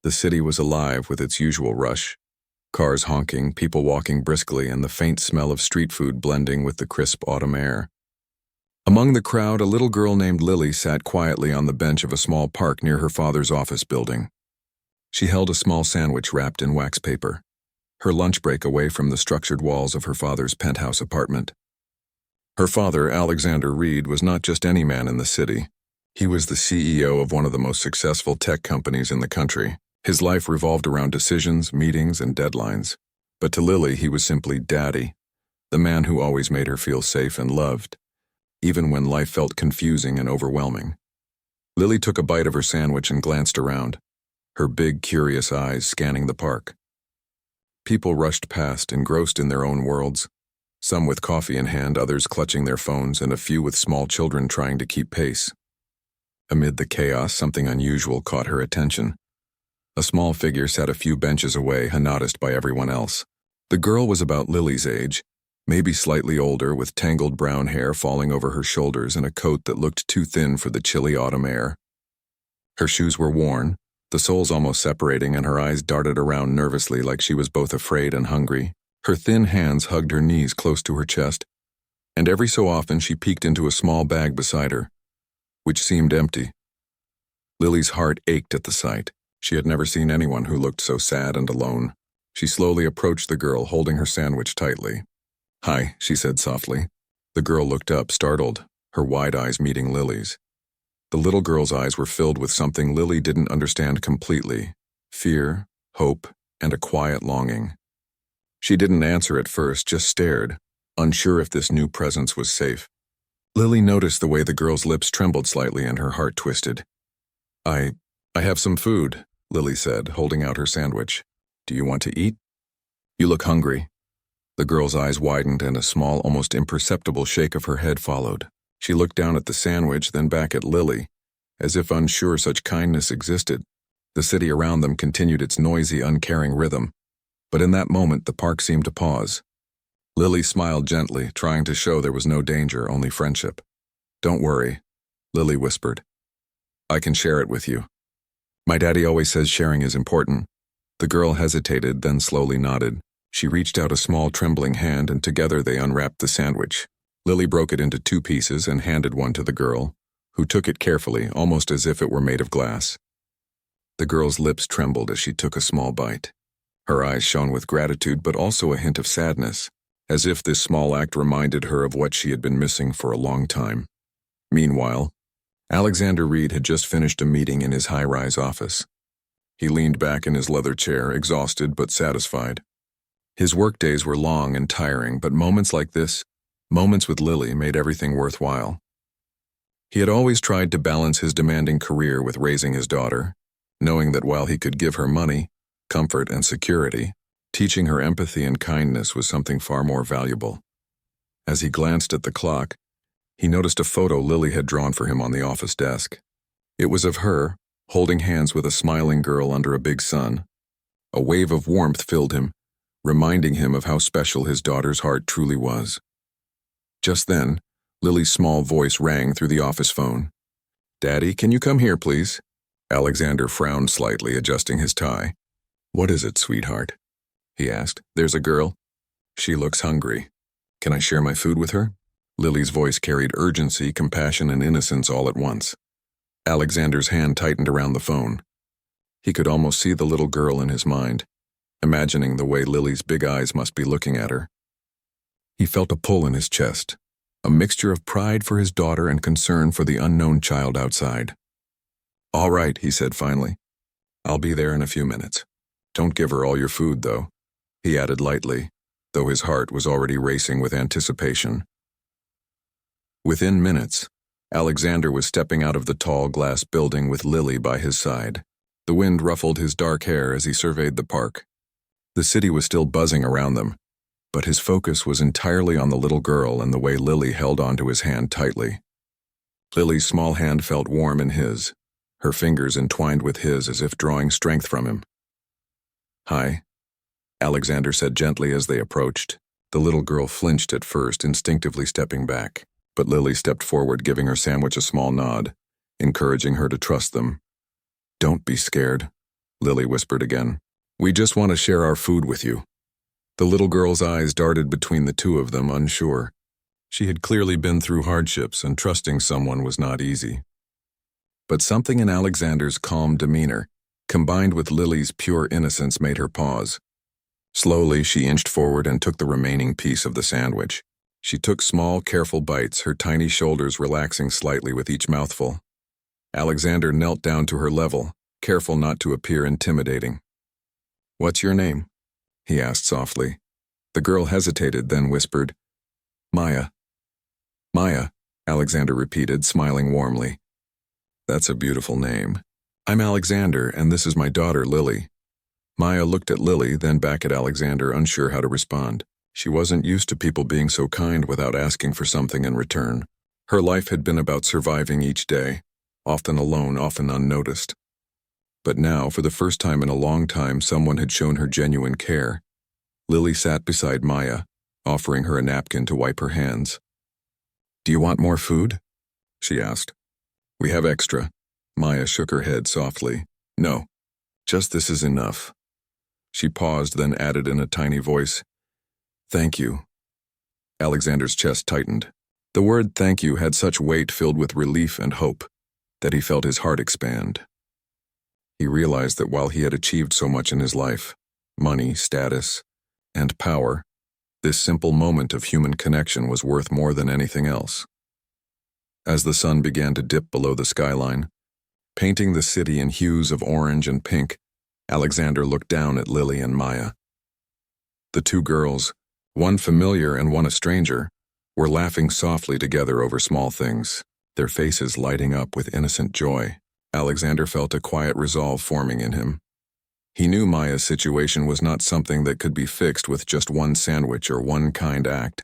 The city was alive with its usual rush. Cars honking, people walking briskly, and the faint smell of street food blending with the crisp autumn air. Among the crowd, a little girl named Lily sat quietly on the bench of a small park near her father's office building. She held a small sandwich wrapped in wax paper, her lunch break away from the structured walls of her father's penthouse apartment. Her father, Alexander Reed, was not just any man in the city. He was the CEO of one of the most successful tech companies in the country. His life revolved around decisions, meetings, and deadlines. But to Lily, he was simply Daddy, the man who always made her feel safe and loved, even when life felt confusing and overwhelming. Lily took a bite of her sandwich and glanced around, her big, curious eyes scanning the park. People rushed past, engrossed in their own worlds, some with coffee in hand, others clutching their phones, and a few with small children trying to keep pace. Amid the chaos, something unusual caught her attention. A small figure sat a few benches away, unnoticed by everyone else. The girl was about Lily's age, maybe slightly older, with tangled brown hair falling over her shoulders and a coat that looked too thin for the chilly autumn air. Her shoes were worn, the soles almost separating, and her eyes darted around nervously like she was both afraid and hungry. Her thin hands hugged her knees close to her chest, and every so often she peeked into a small bag beside her, which seemed empty. Lily's heart ached at the sight. She had never seen anyone who looked so sad and alone. She slowly approached the girl, holding her sandwich tightly. "Hi," she said softly. The girl looked up, startled, her wide eyes meeting Lily's. The little girl's eyes were filled with something Lily didn't understand completely: fear, hope, and a quiet longing. She didn't answer at first, just stared, unsure if this new presence was safe. Lily noticed the way the girl's lips trembled slightly and her heart twisted. I have some food," Lily said, holding out her sandwich. "Do you want to eat? You look hungry." The girl's eyes widened and a small, almost imperceptible shake of her head followed. She looked down at the sandwich, then back at Lily, as if unsure such kindness existed. The city around them continued its noisy, uncaring rhythm, but in that moment the park seemed to pause. Lily smiled gently, trying to show there was no danger, only friendship. "Don't worry," Lily whispered. "I can share it with you. My daddy always says sharing is important." The girl hesitated, then slowly nodded. She reached out a small, trembling hand, and together they unwrapped the sandwich. Lily broke it into 2 pieces and handed one to the girl, who took it carefully, almost as if it were made of glass. The girl's lips trembled as she took a small bite. Her eyes shone with gratitude, but also a hint of sadness, as if this small act reminded her of what she had been missing for a long time. Meanwhile, Alexander Reed had just finished a meeting in his high-rise office. He leaned back in his leather chair, exhausted but satisfied. His workdays were long and tiring, but moments like this, moments with Lily, made everything worthwhile. He had always tried to balance his demanding career with raising his daughter, knowing that while he could give her money, comfort, and security, teaching her empathy and kindness was something far more valuable. As he glanced at the clock, he noticed a photo Lily had drawn for him on the office desk. It was of her, holding hands with a smiling girl under a big sun. A wave of warmth filled him, reminding him of how special his daughter's heart truly was. Just then, Lily's small voice rang through the office phone. "Daddy, can you come here, please?" Alexander frowned slightly, adjusting his tie. "What is it, sweetheart?" he asked. "There's a girl. She looks hungry. Can I share my food with her?" Lily's voice carried urgency, compassion, and innocence all at once. Alexander's hand tightened around the phone. He could almost see the little girl in his mind, imagining the way Lily's big eyes must be looking at her. He felt a pull in his chest, a mixture of pride for his daughter and concern for the unknown child outside. "All right," he said finally. "I'll be there in a few minutes. Don't give her all your food, though," he added lightly, though his heart was already racing with anticipation. Within minutes, Alexander was stepping out of the tall glass building with Lily by his side. The wind ruffled his dark hair as he surveyed the park. The city was still buzzing around them, but his focus was entirely on the little girl and the way Lily held onto his hand tightly. Lily's small hand felt warm in his, her fingers entwined with his as if drawing strength from him. "Hi," Alexander said gently as they approached. The little girl flinched at first, instinctively stepping back, but Lily stepped forward, giving her sandwich a small nod, encouraging her to trust them. "Don't be scared," Lily whispered again. "We just want to share our food with you." The little girl's eyes darted between the two of them, unsure. She had clearly been through hardships, and trusting someone was not easy. But something in Alexander's calm demeanor, combined with Lily's pure innocence, made her pause. Slowly, she inched forward and took the remaining piece of the sandwich. She took small, careful bites, her tiny shoulders relaxing slightly with each mouthful. Alexander knelt down to her level, careful not to appear intimidating. "What's your name?" he asked softly. The girl hesitated, then whispered, "Maya." "Maya," Alexander repeated, smiling warmly. "That's a beautiful name. I'm Alexander, and this is my daughter, Lily." Maya looked at Lily, then back at Alexander, unsure how to respond. She wasn't used to people being so kind without asking for something in return. Her life had been about surviving each day, often alone, often unnoticed. But now, for the first time in a long time, someone had shown her genuine care. Lily sat beside Maya, offering her a napkin to wipe her hands. "Do you want more food?" she asked. "We have extra." Maya shook her head softly. "No, just this is enough." She paused, then added in a tiny voice, "Thank you." Alexander's chest tightened. The word "thank you" had such weight, filled with relief and hope, that he felt his heart expand. He realized that while he had achieved so much in his life, money, status, and power, this simple moment of human connection was worth more than anything else. As the sun began to dip below the skyline, painting the city in hues of orange and pink, Alexander looked down at Lily and Maya. The two girls, one familiar and one a stranger, were laughing softly together over small things, their faces lighting up with innocent joy. Alexander felt a quiet resolve forming in him. He knew Maya's situation was not something that could be fixed with just one sandwich or one kind act,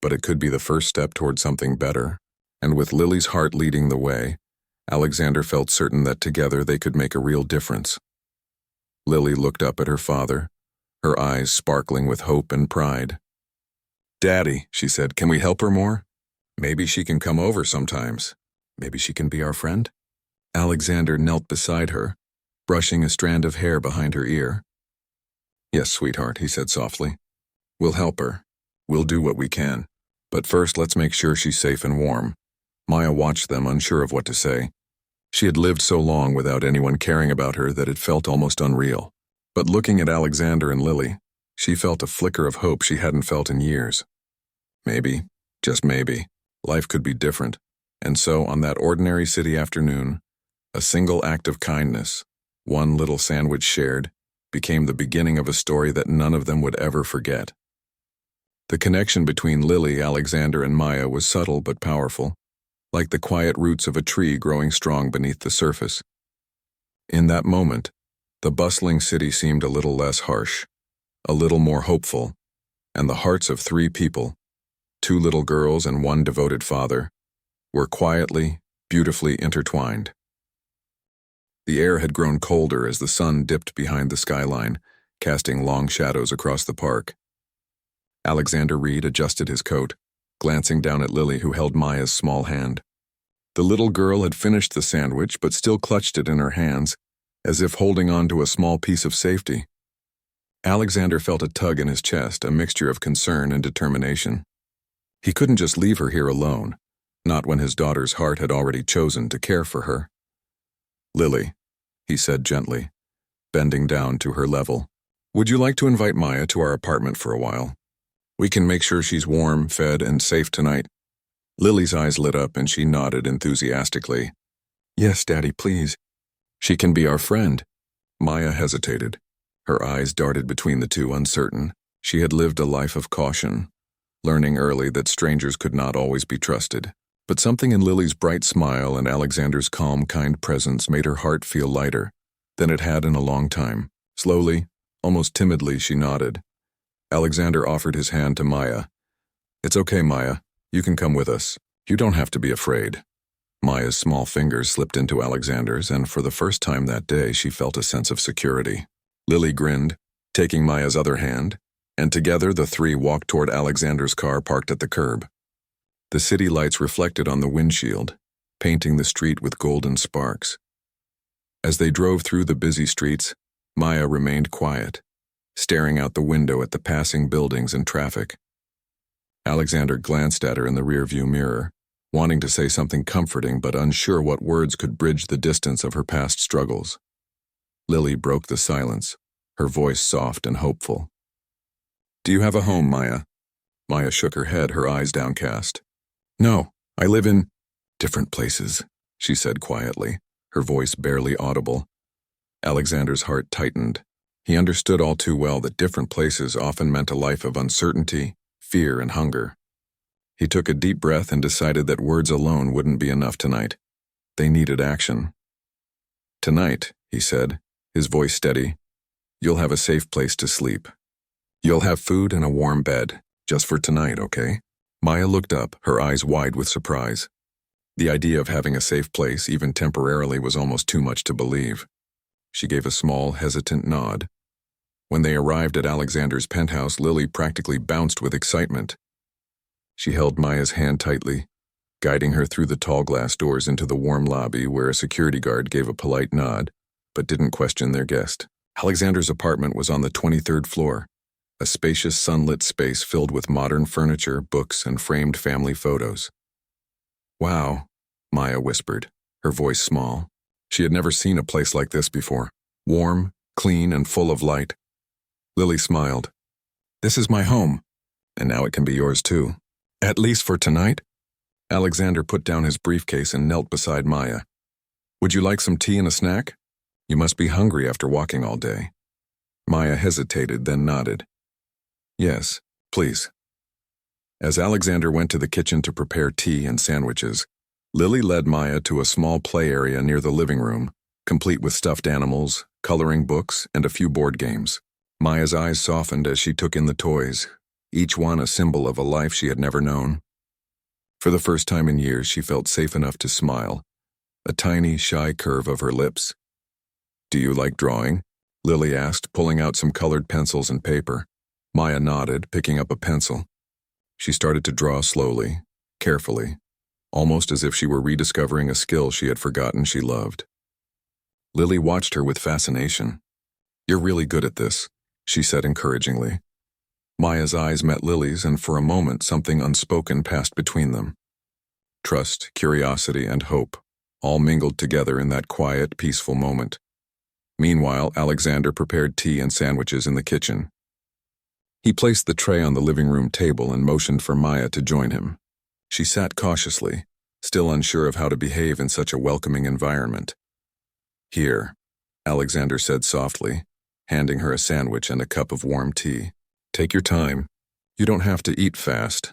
but it could be the first step toward something better, and with Lily's heart leading the way, Alexander felt certain that together they could make a real difference. Lily looked up at her father, her eyes sparkling with hope and pride. "Daddy," she said, "can we help her more? Maybe she can come over sometimes. Maybe she can be our friend?" Alexander knelt beside her, brushing a strand of hair behind her ear. "Yes, sweetheart," he said softly. "We'll help her. We'll do what we can. But first, let's make sure she's safe and warm." Maya watched them, unsure of what to say. She had lived so long without anyone caring about her that it felt almost unreal. But looking at Alexander and Lily, she felt a flicker of hope she hadn't felt in years. Maybe, just maybe, life could be different. And so, on that ordinary city afternoon, a single act of kindness, one little sandwich shared, became the beginning of a story that none of them would ever forget. The connection between Lily, Alexander, and Maya was subtle but powerful, like the quiet roots of a tree growing strong beneath the surface. In that moment, the bustling city seemed a little less harsh, a little more hopeful, and the hearts of three people, two little girls and one devoted father, were quietly, beautifully intertwined. The air had grown colder as the sun dipped behind the skyline, casting long shadows across the park. Alexander Reed adjusted his coat, glancing down at Lily, who held Maya's small hand. The little girl had finished the sandwich but still clutched it in her hands, as if holding on to a small piece of safety. Alexander felt a tug in his chest, a mixture of concern and determination. He couldn't just leave her here alone, not when his daughter's heart had already chosen to care for her. "Lily," he said gently, bending down to her level, "would you like to invite Maya to our apartment for a while? We can make sure she's warm, fed, and safe tonight." Lily's eyes lit up and she nodded enthusiastically. "Yes, Daddy, please. She can be our friend." Maya hesitated. Her eyes darted between the two, uncertain. She had lived a life of caution, learning early that strangers could not always be trusted. But something in Lily's bright smile and Alexander's calm, kind presence made her heart feel lighter than it had in a long time. Slowly, almost timidly, she nodded. Alexander offered his hand to Maya. "It's okay, Maya. You can come with us. You don't have to be afraid." Maya's small fingers slipped into Alexander's, and for the first time that day, she felt a sense of security. Lily grinned, taking Maya's other hand, and together the three walked toward Alexander's car parked at the curb. The city lights reflected on the windshield, painting the street with golden sparks. As they drove through the busy streets, Maya remained quiet, staring out the window at the passing buildings and traffic. Alexander glanced at her in the rearview mirror, wanting to say something comforting but unsure what words could bridge the distance of her past struggles. Lily broke the silence, her voice soft and hopeful. "Do you have a home, Maya?" Maya shook her head, her eyes downcast. "No, I live in different places," she said quietly, her voice barely audible. Alexander's heart tightened. He understood all too well that different places often meant a life of uncertainty, fear, and hunger. He took a deep breath and decided that words alone wouldn't be enough tonight. They needed action. "Tonight," he said, his voice steady, "you'll have a safe place to sleep. You'll have food and a warm bed, just for tonight, okay?" Maya looked up, her eyes wide with surprise. The idea of having a safe place, even temporarily, was almost too much to believe. She gave a small, hesitant nod. When they arrived at Alexander's penthouse, Lily practically bounced with excitement. She held Maya's hand tightly, guiding her through the tall glass doors into the warm lobby where a security guard gave a polite nod, but didn't question their guest. Alexander's apartment was on the 23rd floor, a spacious sunlit space filled with modern furniture, books, and framed family photos. "Wow," Maya whispered, her voice small. She had never seen a place like this before, warm, clean, and full of light. Lily smiled. "This is my home, and now it can be yours too. At least for tonight." Alexander put down his briefcase and knelt beside Maya. "Would you like some tea and a snack? You must be hungry after walking all day." Maya hesitated, then nodded. "Yes, please." As Alexander went to the kitchen to prepare tea and sandwiches, Lily led Maya to a small play area near the living room, complete with stuffed animals, coloring books, and a few board games. Maya's eyes softened as she took in the toys, each one a symbol of a life she had never known. For the first time in years, she felt safe enough to smile, a tiny, shy curve of her lips. "Do you like drawing?" Lily asked, pulling out some colored pencils and paper. Maya nodded, picking up a pencil. She started to draw slowly, carefully, almost as if she were rediscovering a skill she had forgotten she loved. Lily watched her with fascination. "You're really good at this," she said encouragingly. Maya's eyes met Lily's, and for a moment something unspoken passed between them. Trust, curiosity, and hope, all mingled together in that quiet, peaceful moment. Meanwhile, Alexander prepared tea and sandwiches in the kitchen. He placed the tray on the living room table and motioned for Maya to join him. She sat cautiously, still unsure of how to behave in such a welcoming environment. "Here," Alexander said softly, handing her a sandwich and a cup of warm tea. "Take your time. You don't have to eat fast."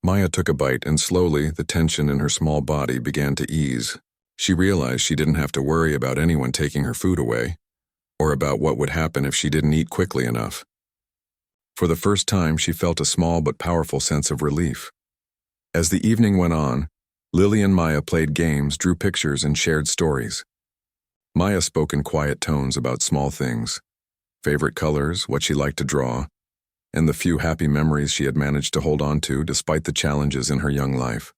Maya took a bite, and slowly the tension in her small body began to ease. She realized she didn't have to worry about anyone taking her food away, or about what would happen if she didn't eat quickly enough. For the first time, she felt a small but powerful sense of relief. As the evening went on, Lily and Maya played games, drew pictures, and shared stories. Maya spoke in quiet tones about small things, favorite colors, what she liked to draw, and the few happy memories she had managed to hold on to despite the challenges in her young life.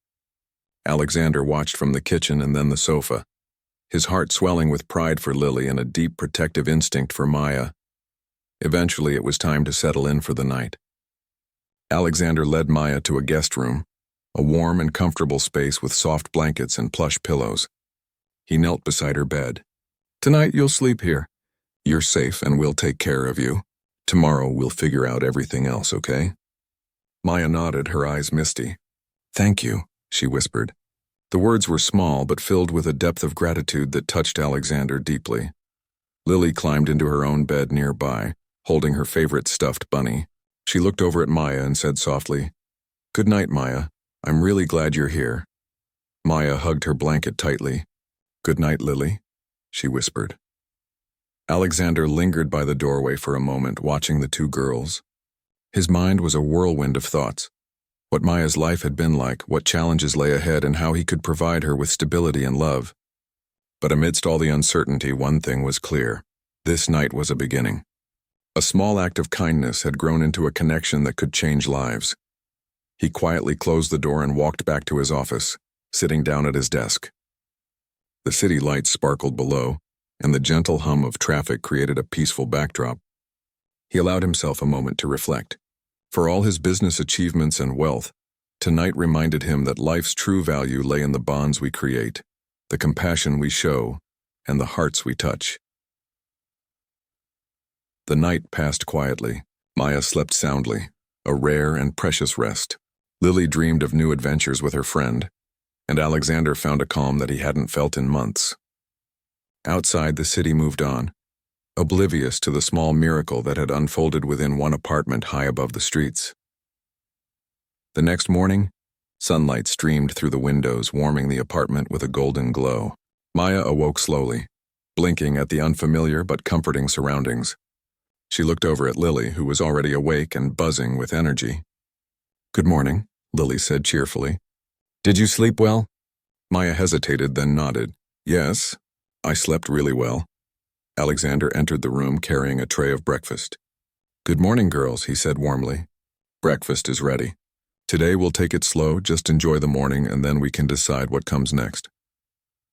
Alexander watched from the kitchen and then the sofa, his heart swelling with pride for Lily and a deep protective instinct for Maya. Eventually, it was time to settle in for the night. Alexander led Maya to a guest room, a warm and comfortable space with soft blankets and plush pillows. He knelt beside her bed. "Tonight you'll sleep here. You're safe and we'll take care of you. Tomorrow we'll figure out everything else, okay?" Maya nodded, her eyes misty. "Thank you," she whispered. The words were small but filled with a depth of gratitude that touched Alexander deeply. Lily climbed into her own bed nearby, holding her favorite stuffed bunny. She looked over at Maya and said softly, "Good night, Maya. I'm really glad you're here." Maya hugged her blanket tightly. "Good night, Lily," she whispered. Alexander lingered by the doorway for a moment, watching the two girls. His mind was a whirlwind of thoughts. What Maya's life had been like, what challenges lay ahead, and how he could provide her with stability and love. But amidst all the uncertainty, one thing was clear. This night was a beginning. A small act of kindness had grown into a connection that could change lives. He quietly closed the door and walked back to his office, sitting down at his desk. The city lights sparkled below, and the gentle hum of traffic created a peaceful backdrop. He allowed himself a moment to reflect. For all his business achievements and wealth, tonight reminded him that life's true value lay in the bonds we create, the compassion we show, and the hearts we touch. The night passed quietly. Maya slept soundly, a rare and precious rest. Lily dreamed of new adventures with her friend, and Alexander found a calm that he hadn't felt in months. Outside, the city moved on, oblivious to the small miracle that had unfolded within one apartment high above the streets. The next morning, sunlight streamed through the windows, warming the apartment with a golden glow. Maya awoke slowly, blinking at the unfamiliar but comforting surroundings. She looked over at Lily, who was already awake and buzzing with energy. "Good morning," Lily said cheerfully. "Did you sleep well?" Maya hesitated, then nodded. "Yes, I slept really well." Alexander entered the room carrying a tray of breakfast. "Good morning, girls," he said warmly. "Breakfast is ready. Today we'll take it slow, just enjoy the morning, and then we can decide what comes next."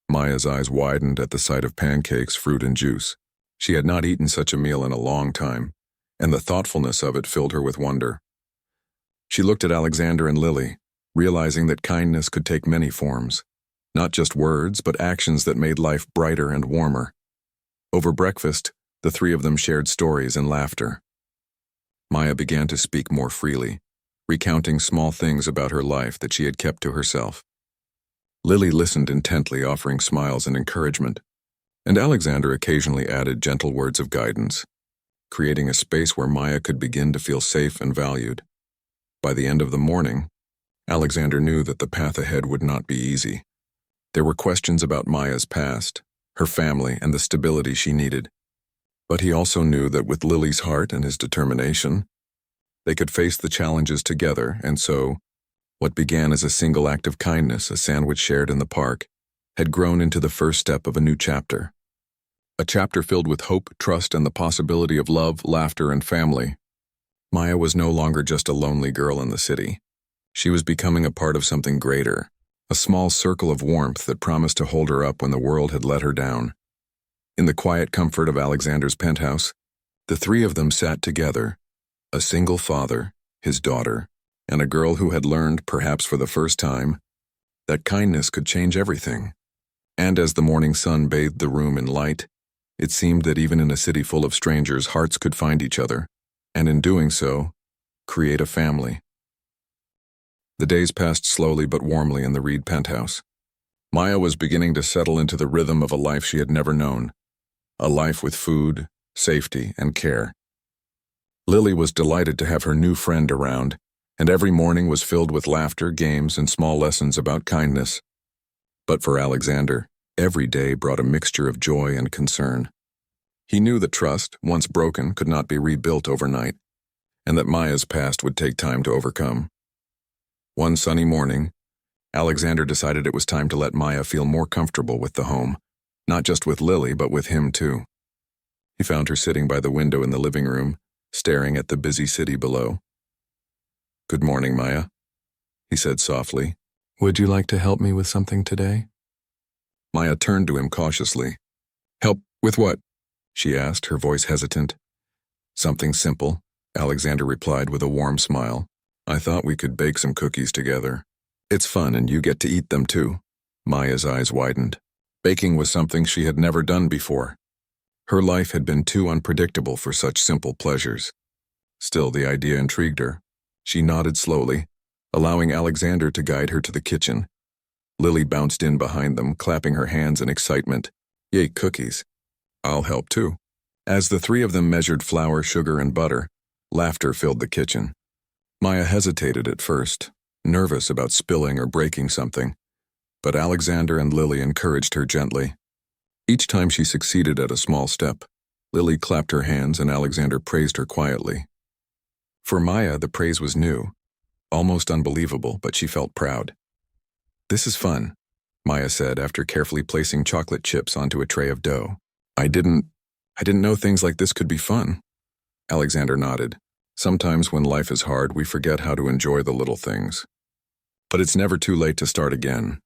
Maya's eyes widened at the sight of pancakes, fruit, and juice. She had not eaten such a meal in a long time, and the thoughtfulness of it filled her with wonder. She looked at Alexander and Lily, realizing that kindness could take many forms, not just words, but actions that made life brighter and warmer. Over breakfast, the three of them shared stories and laughter. Maya began to speak more freely, recounting small things about her life that she had kept to herself. Lily listened intently, offering smiles and encouragement, and Alexander occasionally added gentle words of guidance, creating a space where Maya could begin to feel safe and valued. By the end of the morning, Alexander knew that the path ahead would not be easy. There were questions about Maya's past, her family, and the stability she needed. But he also knew that with Lily's heart and his determination, they could face the challenges together, and so, what began as a single act of kindness, a sandwich shared in the park, had grown into the first step of a new chapter. A chapter filled with hope, trust, and the possibility of love, laughter, and family. Maya was no longer just a lonely girl in the city. She was becoming a part of something greater, a small circle of warmth that promised to hold her up when the world had let her down. In the quiet comfort of Alexander's penthouse, the three of them sat together, a single father, his daughter, and a girl who had learned, perhaps for the first time, that kindness could change everything. And as the morning sun bathed the room in light, it seemed that even in a city full of strangers, hearts could find each other, and in doing so, create a family. The days passed slowly but warmly in the Reed penthouse. Maya was beginning to settle into the rhythm of a life she had never known, a life with food, safety, and care. Lily was delighted to have her new friend around, and every morning was filled with laughter, games, and small lessons about kindness. But for Alexander, every day brought a mixture of joy and concern. He knew that trust, once broken, could not be rebuilt overnight, and that Maya's past would take time to overcome. One sunny morning, Alexander decided it was time to let Maya feel more comfortable with the home, not just with Lily, but with him too. He found her sitting by the window in the living room, staring at the busy city below. "Good morning, Maya," he said softly. "Would you like to help me with something today?" Maya turned to him cautiously. "Help with what?" she asked, her voice hesitant. "Something simple," Alexander replied with a warm smile. "I thought we could bake some cookies together. It's fun and you get to eat them too." Maya's eyes widened. Baking was something she had never done before. Her life had been too unpredictable for such simple pleasures. Still, the idea intrigued her. She nodded slowly, allowing Alexander to guide her to the kitchen. Lily bounced in behind them, clapping her hands in excitement. "Yay, cookies. I'll help too." As the three of them measured flour, sugar, and butter, laughter filled the kitchen. Maya hesitated at first, nervous about spilling or breaking something, but Alexander and Lily encouraged her gently. Each time she succeeded at a small step, Lily clapped her hands and Alexander praised her quietly. For Maya, the praise was new, almost unbelievable, but she felt proud. "This is fun," Maya said after carefully placing chocolate chips onto a tray of dough. I didn't know things like this could be fun." Alexander nodded. "Sometimes when life is hard, we forget how to enjoy the little things. But it's never too late to start again.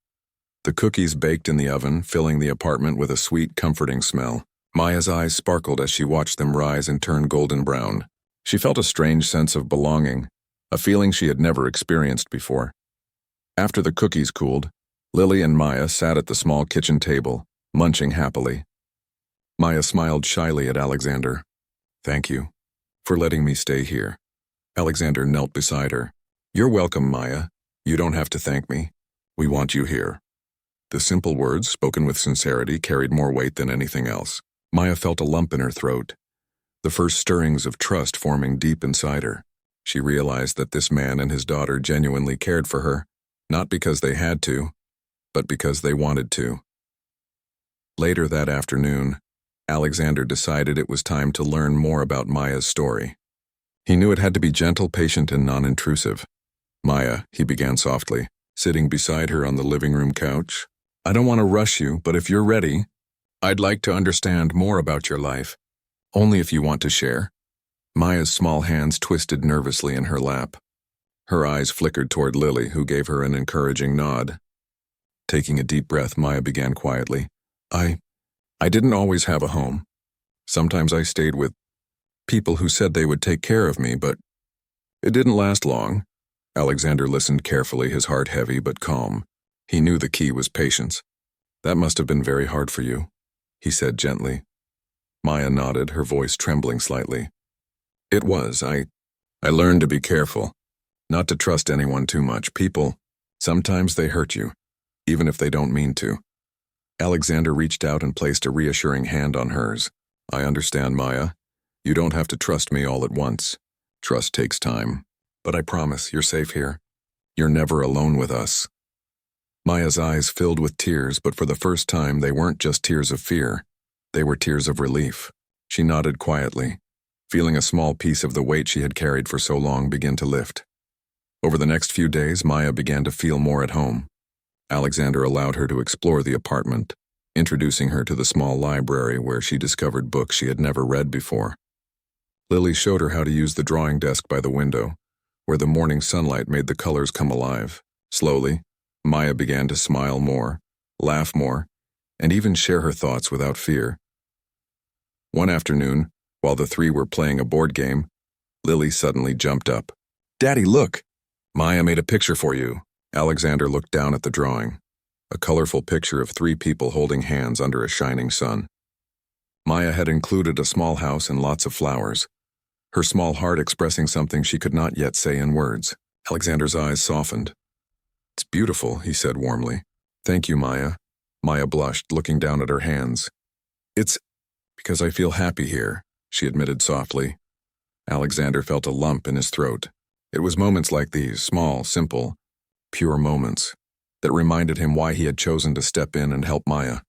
The cookies baked in the oven, filling the apartment with a sweet, comforting smell. Maya's eyes sparkled as she watched them rise and turn golden brown. She felt a strange sense of belonging, a feeling she had never experienced before. After the cookies cooled, Lily and Maya sat at the small kitchen table, munching happily. Maya smiled shyly at Alexander. "Thank you for letting me stay here." Alexander knelt beside her. "You're welcome, Maya. You don't have to thank me. We want you here." The simple words, spoken with sincerity, carried more weight than anything else. Maya felt a lump in her throat, the first stirrings of trust forming deep inside her. She realized that this man and his daughter genuinely cared for her, not because they had to, but because they wanted to. Later that afternoon, Alexander decided it was time to learn more about Maya's story. He knew it had to be gentle, patient, and non-intrusive. "Maya," he began softly, sitting beside her on the living room couch, "I don't want to rush you, but if you're ready, I'd like to understand more about your life, only if you want to share." Maya's small hands twisted nervously in her lap. Her eyes flickered toward Lily, who gave her an encouraging nod. Taking a deep breath, Maya began quietly. I didn't always have a home. Sometimes I stayed with people who said they would take care of me, but it didn't last long." Alexander listened carefully, his heart heavy but calm. He knew the key was patience. "That must have been very hard for you," he said gently. Maya nodded, her voice trembling slightly. "It was. I learned to be careful, not to trust anyone too much. People, sometimes they hurt you, even if they don't mean to." Alexander reached out and placed a reassuring hand on hers. "I understand, Maya. You don't have to trust me all at once. Trust takes time. But I promise you're safe here. You're never alone with us." Maya's eyes filled with tears, but for the first time they weren't just tears of fear. They were tears of relief. She nodded quietly, feeling a small piece of the weight she had carried for so long begin to lift. Over the next few days, Maya began to feel more at home. Alexander allowed her to explore the apartment, introducing her to the small library where she discovered books she had never read before. Lily showed her how to use the drawing desk by the window, where the morning sunlight made the colors come alive. Slowly, Maya began to smile more, laugh more, and even share her thoughts without fear. One afternoon, while the three were playing a board game, Lily suddenly jumped up. "Daddy, look! Maya made a picture for you." Alexander looked down at the drawing, a colorful picture of three people holding hands under a shining sun. Maya had included a small house and lots of flowers, her small heart expressing something she could not yet say in words. Alexander's eyes softened. "It's beautiful," he said warmly. "Thank you, Maya." Maya blushed, looking down at her hands. "It's because I feel happy here," she admitted softly. Alexander felt a lump in his throat. It was moments like these, small, simple, pure moments, that reminded him why he had chosen to step in and help Maya.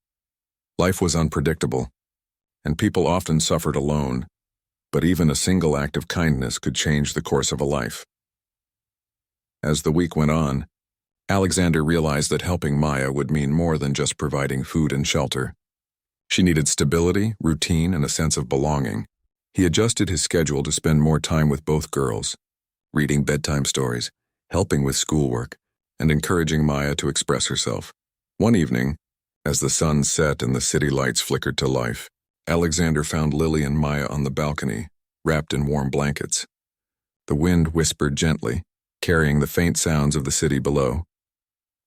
Life was unpredictable, and people often suffered alone, but even a single act of kindness could change the course of a life. As the week went on, Alexander realized that helping Maya would mean more than just providing food and shelter. She needed stability, routine, and a sense of belonging. He adjusted his schedule to spend more time with both girls, reading bedtime stories, helping with schoolwork, and encouraging Maya to express herself. One evening, as the sun set and the city lights flickered to life, Alexander found Lily and Maya on the balcony, wrapped in warm blankets. The wind whispered gently, carrying the faint sounds of the city below.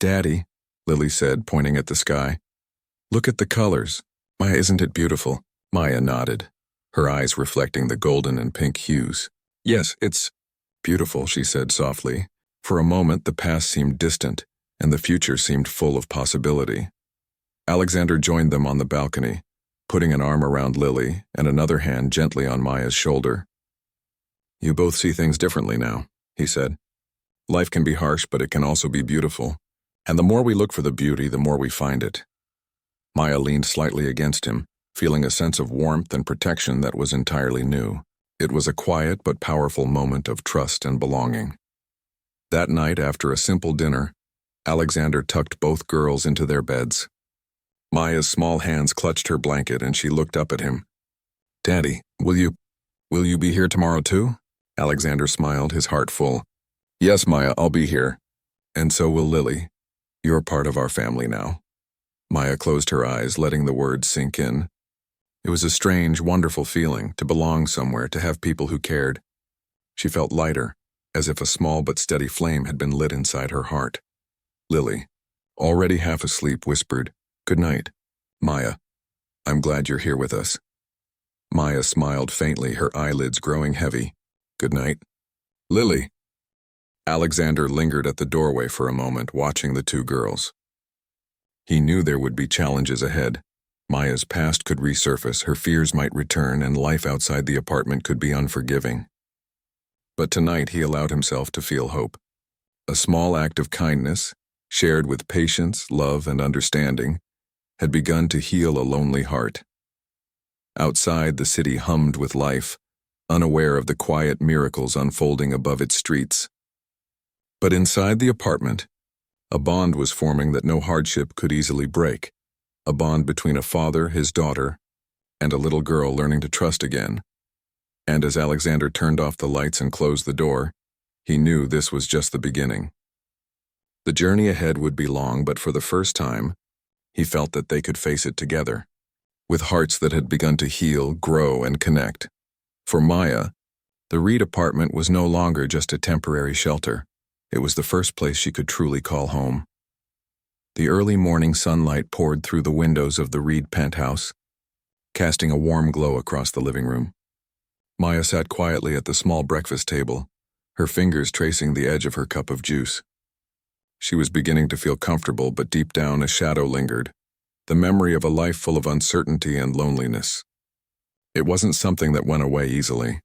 "Daddy," Lily said, pointing at the sky. "Look at the colors. Maya, isn't it beautiful?" Maya nodded, her eyes reflecting the golden and pink hues. "Yes, it's beautiful," she said softly. For a moment, the past seemed distant, and the future seemed full of possibility. Alexander joined them on the balcony, putting an arm around Lily and another hand gently on Maya's shoulder. "You both see things differently now," he said. "Life can be harsh, but it can also be beautiful. And the more we look for the beauty, the more we find it." Maya leaned slightly against him, feeling a sense of warmth and protection that was entirely new. It was a quiet but powerful moment of trust and belonging. That night, after a simple dinner, Alexander tucked both girls into their beds. Maya's small hands clutched her blanket and she looked up at him. "Daddy, will you be here tomorrow too?" Alexander smiled, his heart full. "Yes, Maya, I'll be here. And so will Lily." You're part of our family now. Maya closed her eyes, letting the words sink in. It was a strange, wonderful feeling to belong somewhere, to have people who cared. She felt lighter, as if a small but steady flame had been lit inside her heart. Lily, already half asleep, whispered, "Good night, Maya. I'm glad you're here with us." Maya smiled faintly, her eyelids growing heavy. "Good night, Lily." Alexander lingered at the doorway for a moment, watching the two girls. He knew there would be challenges ahead. Maya's past could resurface, her fears might return, and life outside the apartment could be unforgiving. But tonight he allowed himself to feel hope. A small act of kindness, shared with patience, love, and understanding, had begun to heal a lonely heart. Outside, the city hummed with life, unaware of the quiet miracles unfolding above its streets. But inside the apartment, a bond was forming that no hardship could easily break. A bond between a father, his daughter, and a little girl learning to trust again. And as Alexander turned off the lights and closed the door, he knew this was just the beginning. The journey ahead would be long, but for the first time, he felt that they could face it together, with hearts that had begun to heal, grow, and connect. For Maya, the Reed apartment was no longer just a temporary shelter. It was the first place she could truly call home. The early morning sunlight poured through the windows of the Reed penthouse, casting a warm glow across the living room. Maya sat quietly at the small breakfast table, her fingers tracing the edge of her cup of juice. She was beginning to feel comfortable, but deep down a shadow lingered, the memory of a life full of uncertainty and loneliness. It wasn't something that went away easily.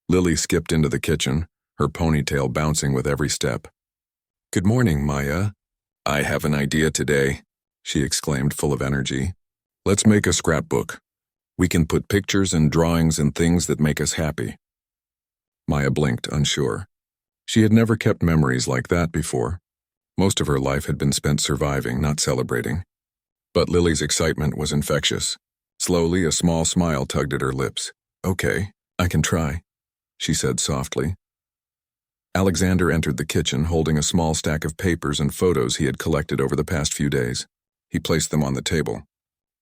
Lily skipped into the kitchen, her ponytail bouncing with every step. "Good morning, Maya. I have an idea today," she exclaimed, full of energy. "Let's make a scrapbook. We can put pictures and drawings and things that make us happy." Maya blinked, unsure. She had never kept memories like that before. Most of her life had been spent surviving, not celebrating. But Lily's excitement was infectious. Slowly, a small smile tugged at her lips. "Okay, I can try," she said softly. Alexander entered the kitchen, holding a small stack of papers and photos he had collected over the past few days. He placed them on the table.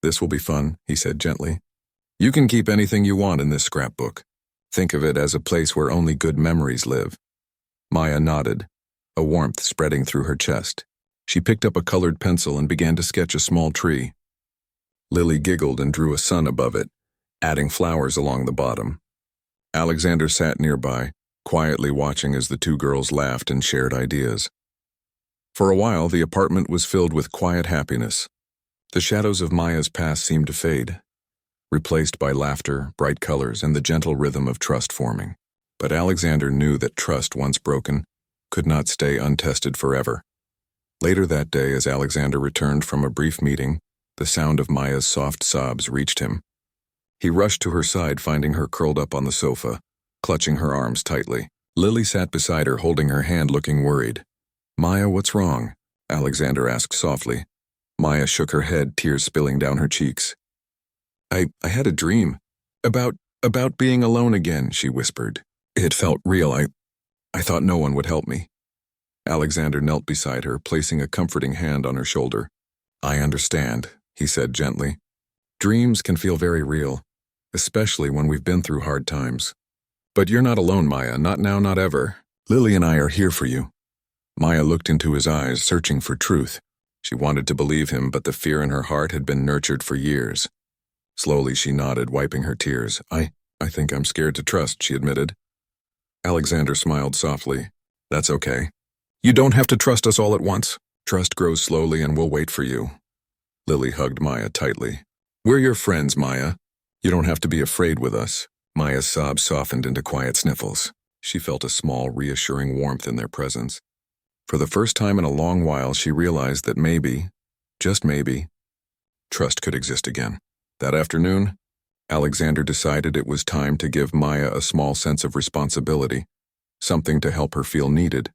"This will be fun," he said gently. "You can keep anything you want in this scrapbook. Think of it as a place where only good memories live." Maya nodded, a warmth spreading through her chest. She picked up a colored pencil and began to sketch a small tree. Lily giggled and drew a sun above it, adding flowers along the bottom. Alexander sat nearby, quietly watching as the two girls laughed and shared ideas. For a while, the apartment was filled with quiet happiness. The shadows of Maya's past seemed to fade, replaced by laughter, bright colors, and the gentle rhythm of trust forming. But Alexander knew that trust, once broken, could not stay untested forever. Later that day, as Alexander returned from a brief meeting, the sound of Maya's soft sobs reached him. He rushed to her side, finding her curled up on the sofa, clutching her arms tightly. Lily sat beside her, holding her hand, looking worried. "Maya, what's wrong?" Alexander asked softly. Maya shook her head, tears spilling down her cheeks. I had a dream. About being alone again," she whispered. "It felt real. I thought no one would help me." Alexander knelt beside her, placing a comforting hand on her shoulder. "I understand," he said gently. "Dreams can feel very real, especially when we've been through hard times. But you're not alone, Maya, not now, not ever. Lily and I are here for you." Maya looked into his eyes, searching for truth. She wanted to believe him, but the fear in her heart had been nurtured for years. Slowly she nodded, wiping her tears. I think I'm scared to trust," she admitted. Alexander smiled softly. "That's okay. You don't have to trust us all at once. Trust grows slowly and we'll wait for you." Lily hugged Maya tightly. "We're your friends, Maya. You don't have to be afraid with us." Maya's sobs softened into quiet sniffles. She felt a small, reassuring warmth in their presence. For the first time in a long while, she realized that maybe, just maybe, trust could exist again. That afternoon, Alexander decided it was time to give Maya a small sense of responsibility, something to help her feel needed.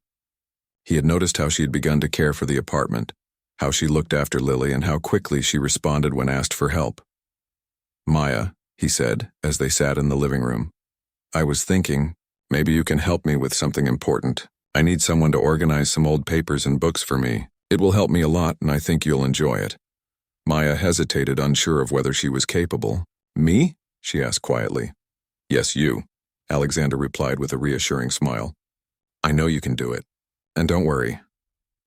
He had noticed how she had begun to care for the apartment, how she looked after Lily, and how quickly she responded when asked for help. "Maya," he said, as they sat in the living room, "I was thinking, maybe you can help me with something important. I need someone to organize some old papers and books for me. It will help me a lot, and I think you'll enjoy it. Maya hesitated, unsure of whether she was capable. Me? She asked quietly. Yes, you, Alexander replied with a reassuring smile. I know you can do it. And don't worry,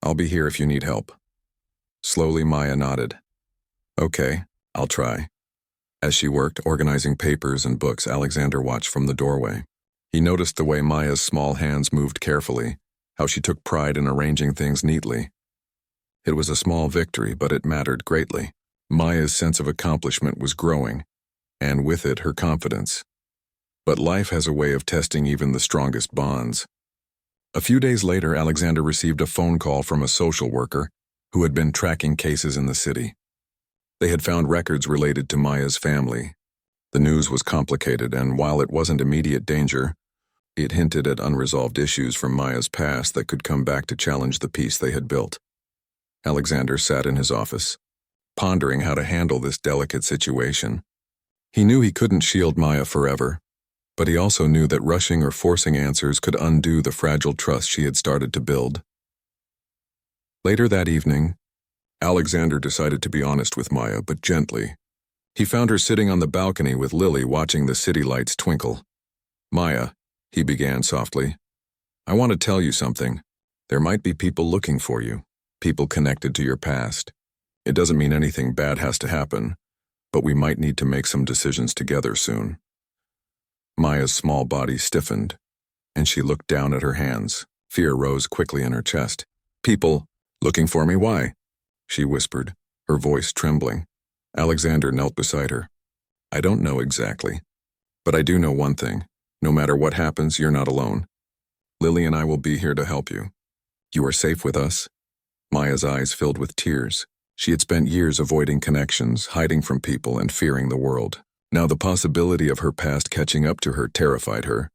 I'll be here if you need help. Slowly, Maya nodded. Okay, I'll try. As she worked, organizing papers and books, Alexander watched from the doorway. He noticed the way Maya's small hands moved carefully, how she took pride in arranging things neatly. It was a small victory, but it mattered greatly. Maya's sense of accomplishment was growing, and with it, her confidence. But life has a way of testing even the strongest bonds. A few days later, Alexander received a phone call from a social worker who had been tracking cases in the city. They had found records related to Maya's family. The news was complicated, and while it wasn't immediate danger, it hinted at unresolved issues from Maya's past that could come back to challenge the peace they had built. Alexander sat in his office, pondering how to handle this delicate situation. He knew he couldn't shield Maya forever, but he also knew that rushing or forcing answers could undo the fragile trust she had started to build. Later that evening, Alexander decided to be honest with Maya, but gently. He found her sitting on the balcony with Lily, watching the city lights twinkle. Maya, he began softly, I want to tell you something. There might be people looking for you, people connected to your past. It doesn't mean anything bad has to happen, but we might need to make some decisions together soon. Maya's small body stiffened, and she looked down at her hands. Fear rose quickly in her chest. People looking for me, why? She whispered, her voice trembling. Alexander knelt beside her. I don't know exactly, but I do know one thing. No matter what happens, you're not alone. Lily and I will be here to help you. You are safe with us. Maya's eyes filled with tears. She had spent years avoiding connections, hiding from people, and fearing the world. Now the possibility of her past catching up to her terrified her,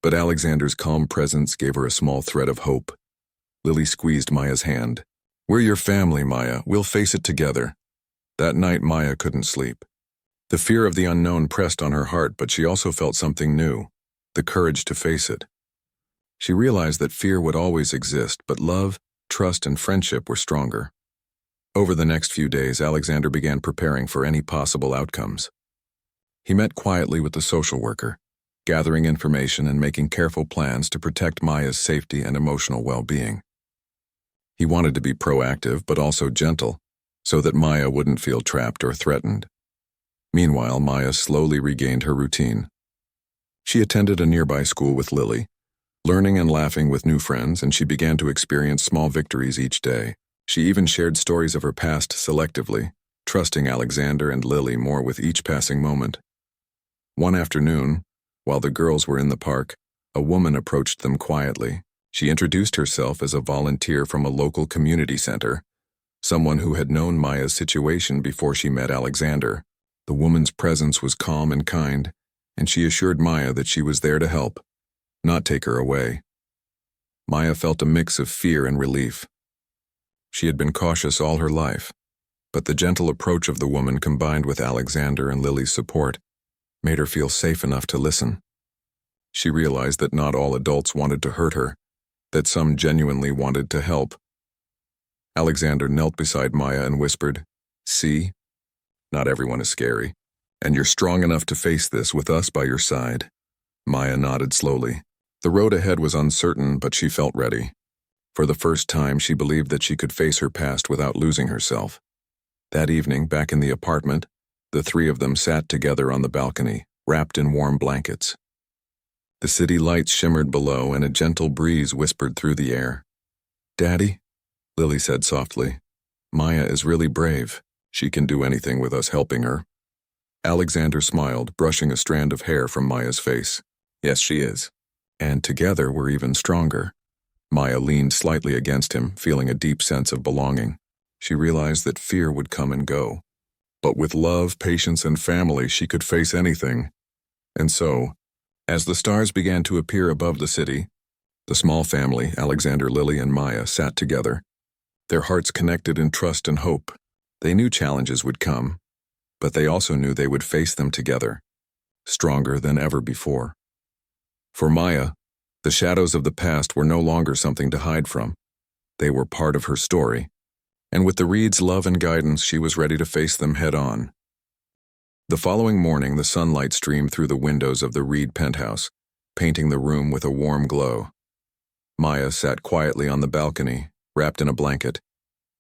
but Alexander's calm presence gave her a small thread of hope. Lily squeezed Maya's hand. We're your family, Maya. We'll face it together. That night, Maya couldn't sleep. The fear of the unknown pressed on her heart, but she also felt something new, the courage to face it. She realized that fear would always exist, but love, trust, and friendship were stronger. Over the next few days, Alexander began preparing for any possible outcomes. He met quietly with the social worker, gathering information and making careful plans to protect Maya's safety and emotional well-being. He wanted to be proactive but also gentle, so that Maya wouldn't feel trapped or threatened. Meanwhile, Maya slowly regained her routine. She attended a nearby school with Lily, learning and laughing with new friends, and she began to experience small victories each day. She even shared stories of her past selectively, trusting Alexander and Lily more with each passing moment. One afternoon, while the girls were in the park, a woman approached them quietly. She introduced herself as a volunteer from a local community center, someone who had known Maya's situation before she met Alexander. The woman's presence was calm and kind, and she assured Maya that she was there to help, not take her away. Maya felt a mix of fear and relief. She had been cautious all her life, but the gentle approach of the woman combined with Alexander and Lily's support made her feel safe enough to listen. She realized that not all adults wanted to hurt her, that some genuinely wanted to help. Alexander knelt beside Maya and whispered, See? Not everyone is scary, and you're strong enough to face this with us by your side. Maya nodded slowly. The road ahead was uncertain, but she felt ready. For the first time, she believed that she could face her past without losing herself. That evening, back in the apartment, the three of them sat together on the balcony, wrapped in warm blankets. The city lights shimmered below, and a gentle breeze whispered through the air. Daddy, Lily said softly, Maya is really brave. She can do anything with us helping her. Alexander smiled, brushing a strand of hair from Maya's face. Yes, she is. And together we're even stronger. Maya leaned slightly against him, feeling a deep sense of belonging. She realized that fear would come and go. But with love, patience, and family, she could face anything. And so, as the stars began to appear above the city, the small family, Alexander, Lily, and Maya, sat together. Their hearts connected in trust and hope. They knew challenges would come, but they also knew they would face them together, stronger than ever before. For Maya, the shadows of the past were no longer something to hide from. They were part of her story, and with the Reeds' love and guidance, she was ready to face them head-on. The following morning, the sunlight streamed through the windows of the Reed penthouse, painting the room with a warm glow. Maya sat quietly on the balcony, wrapped in a blanket,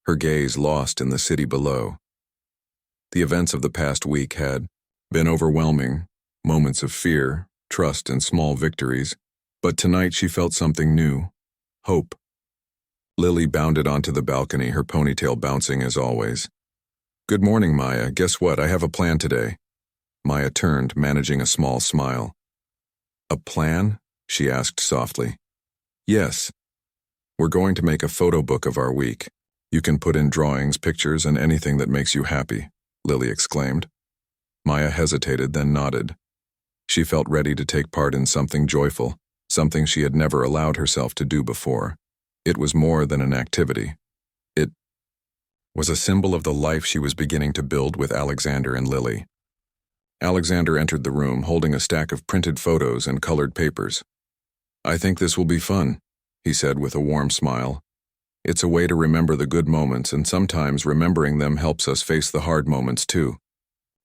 her gaze lost in the city below. The events of the past week had been overwhelming, moments of fear, trust, and small victories, but tonight she felt something new, hope. Lily bounded onto the balcony, her ponytail bouncing as always. "Good morning, Maya. Guess what? I have a plan today." Maya turned, managing a small smile. "A plan?" she asked softly. "Yes. We're going to make a photo book of our week. You can put in drawings, pictures, and anything that makes you happy," Lily exclaimed. Maya hesitated, then nodded. She felt ready to take part in something joyful, something she had never allowed herself to do before. It was more than an activity. It was a symbol of the life she was beginning to build with Alexander and Lily. Alexander entered the room holding a stack of printed photos and colored papers. "I think this will be fun," he said with a warm smile. "It's a way to remember the good moments, and sometimes remembering them helps us face the hard moments too."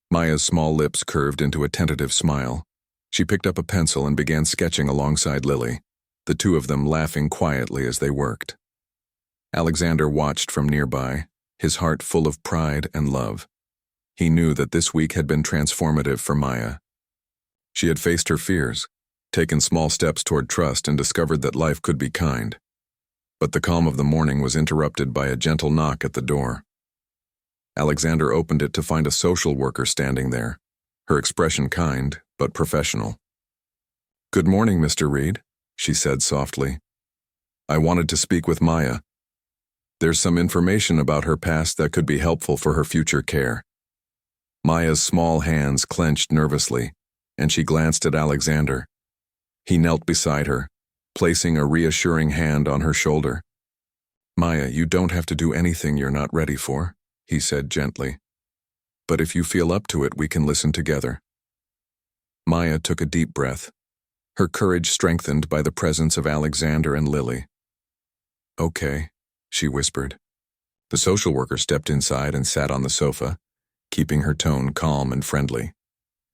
Maya's small lips curved into a tentative smile. She picked up a pencil and began sketching alongside Lily, the two of them laughing quietly as they worked. Alexander watched from nearby, his heart full of pride and love. He knew that this week had been transformative for Maya. She had faced her fears, taken small steps toward trust, and discovered that life could be kind. But the calm of the morning was interrupted by a gentle knock at the door. Alexander opened it to find a social worker standing there, her expression kind but professional. "Good morning, Mr. Reed," she said softly. "I wanted to speak with Maya. There's some information about her past that could be helpful for her future care." Maya's small hands clenched nervously, and she glanced at Alexander. He knelt beside her, placing a reassuring hand on her shoulder. "Maya, you don't have to do anything you're not ready for," he said gently. "But if you feel up to it, we can listen together." Maya took a deep breath, her courage strengthened by the presence of Alexander and Lily. "Okay," she whispered. The social worker stepped inside and sat on the sofa, keeping her tone calm and friendly.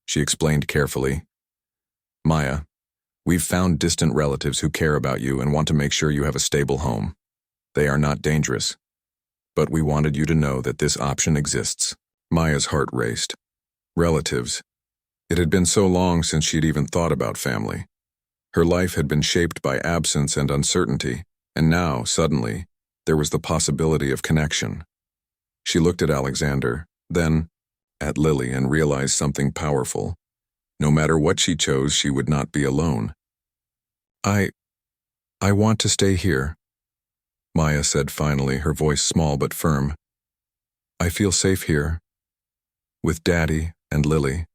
She explained carefully, "Maya, we've found distant relatives who care about you and want to make sure you have a stable home. They are not dangerous, but we wanted you to know that this option exists." Maya's heart raced. Relatives. It had been so long since she'd even thought about family. Her life had been shaped by absence and uncertainty, and now, suddenly, there was the possibility of connection. She looked at Alexander, then at Lily, and realized something powerful. No matter what she chose, she would not be alone. I want to stay here," Maya said finally, her voice small but firm. "I feel safe here, with Daddy and Lily."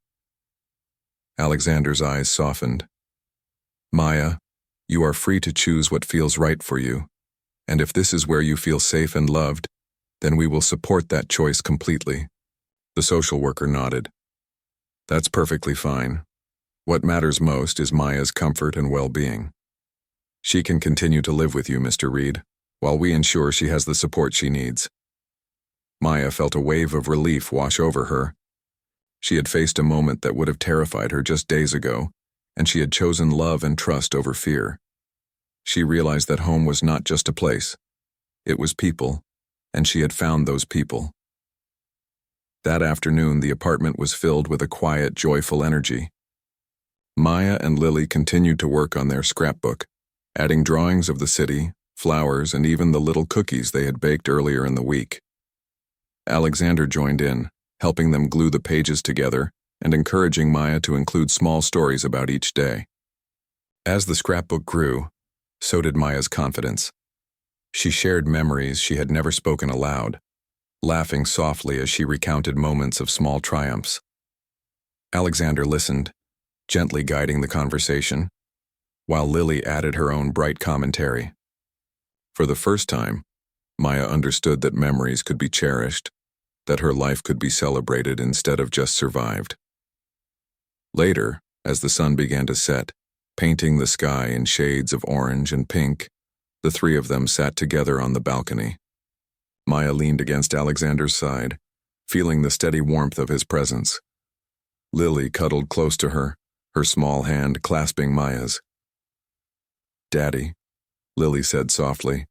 Alexander's eyes softened. "Maya, you are free to choose what feels right for you, and if this is where you feel safe and loved, then we will support that choice completely." The social worker nodded. "That's perfectly fine. What matters most is Maya's comfort and well-being. She can continue to live with you, Mr. Reed, while we ensure she has the support she needs." Maya felt a wave of relief wash over her. She had faced a moment that would have terrified her just days ago, and she had chosen love and trust over fear. She realized that home was not just a place. It was people, and she had found those people. That afternoon, the apartment was filled with a quiet, joyful energy. Maya and Lily continued to work on their scrapbook, adding drawings of the city, flowers, and even the little cookies they had baked earlier in the week. Alexander joined in, helping them glue the pages together and encouraging Maya to include small stories about each day. As the scrapbook grew, so did Maya's confidence. She shared memories she had never spoken aloud, laughing softly as she recounted moments of small triumphs. Alexander listened, gently guiding the conversation, while Lily added her own bright commentary. For the first time, Maya understood that memories could be cherished, that her life could be celebrated instead of just survived. Later, as the sun began to set, painting the sky in shades of orange and pink, the three of them sat together on the balcony. Maya leaned against Alexander's side, feeling the steady warmth of his presence. Lily cuddled close to her, her small hand clasping Maya's. "Daddy," Lily said softly,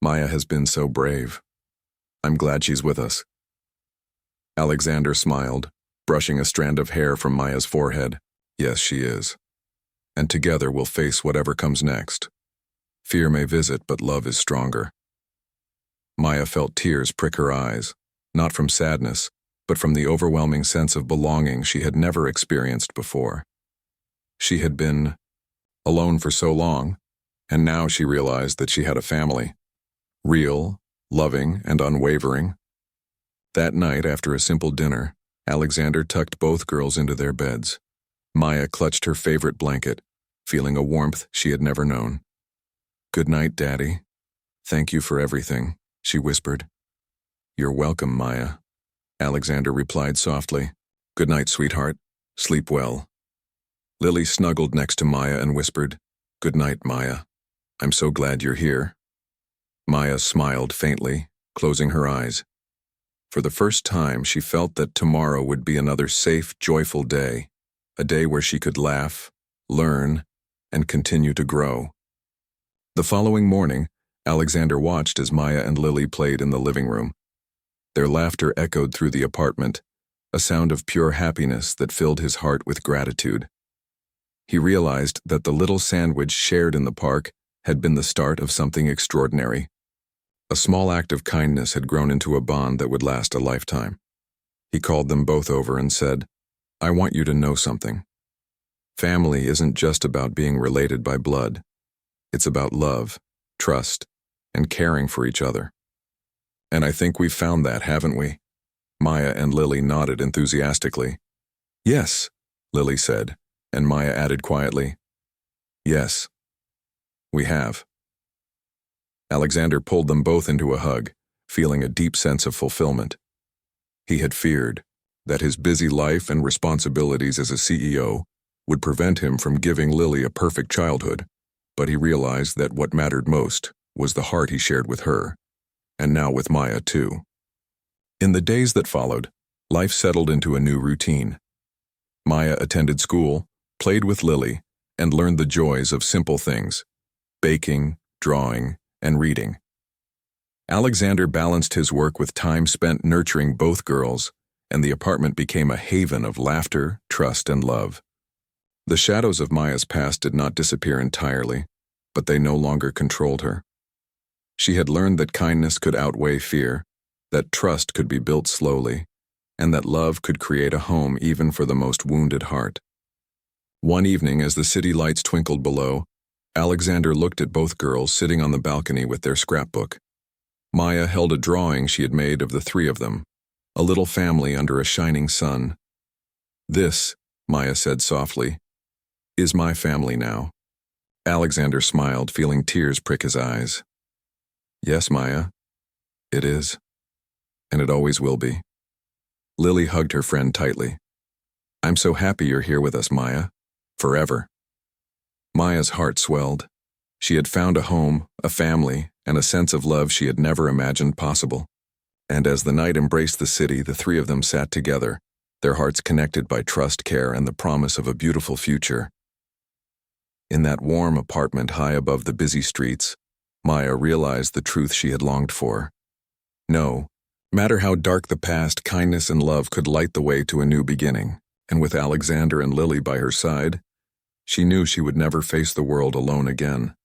"Maya has been so brave. I'm glad she's with us." Alexander smiled, brushing a strand of hair from Maya's forehead. "Yes, she is. And together we'll face whatever comes next. Fear may visit, but love is stronger." Maya felt tears prick her eyes, not from sadness, but from the overwhelming sense of belonging she had never experienced before. She had been alone for so long, and now she realized that she had a family. Real, loving, and unwavering. That night, after a simple dinner, Alexander tucked both girls into their beds. Maya clutched her favorite blanket, feeling a warmth she had never known. "Good night, Daddy. Thank you for everything," she whispered. "You're welcome, Maya," Alexander replied softly. "Good night, sweetheart. Sleep well." Lily snuggled next to Maya and whispered, "Good night, Maya. I'm so glad you're here." Maya smiled faintly, closing her eyes. For the first time, she felt that tomorrow would be another safe, joyful day, a day where she could laugh, learn, and continue to grow. The following morning, Alexander watched as Maya and Lily played in the living room. Their laughter echoed through the apartment, a sound of pure happiness that filled his heart with gratitude. He realized that the little sandwich shared in the park had been the start of something extraordinary. A small act of kindness had grown into a bond that would last a lifetime. He called them both over and said, "I want you to know something. Family isn't just about being related by blood. It's about love, trust, and caring for each other. And I think we've found that, haven't we?" Maya and Lily nodded enthusiastically. "Yes," Lily said, and Maya added quietly, "Yes, we have." Alexander pulled them both into a hug, feeling a deep sense of fulfillment. He had feared that his busy life and responsibilities as a CEO would prevent him from giving Lily a perfect childhood, but he realized that what mattered most was the heart he shared with her, and now with Maya too. In the days that followed, life settled into a new routine. Maya attended school, played with Lily, and learned the joys of simple things: baking, drawing, and reading. Alexander balanced his work with time spent nurturing both girls, and the apartment became a haven of laughter, trust, and love. The shadows of Maya's past did not disappear entirely, but they no longer controlled her. She had learned that kindness could outweigh fear, that trust could be built slowly, and that love could create a home even for the most wounded heart. One evening, as the city lights twinkled below, Alexander looked at both girls sitting on the balcony with their scrapbook. Maya held a drawing she had made of the three of them, a little family under a shining sun. "This," Maya said softly, "is my family now." Alexander smiled, feeling tears prick his eyes. "Yes, Maya, it is. And it always will be." Lily hugged her friend tightly. "I'm so happy you're here with us, Maya. Forever." Maya's heart swelled. She had found a home, a family, and a sense of love she had never imagined possible. And as the night embraced the city, the three of them sat together, their hearts connected by trust, care, and the promise of a beautiful future. In that warm apartment high above the busy streets, Maya realized the truth she had longed for. No matter how dark the past, kindness and love could light the way to a new beginning, and with Alexander and Lily by her side, she knew she would never face the world alone again.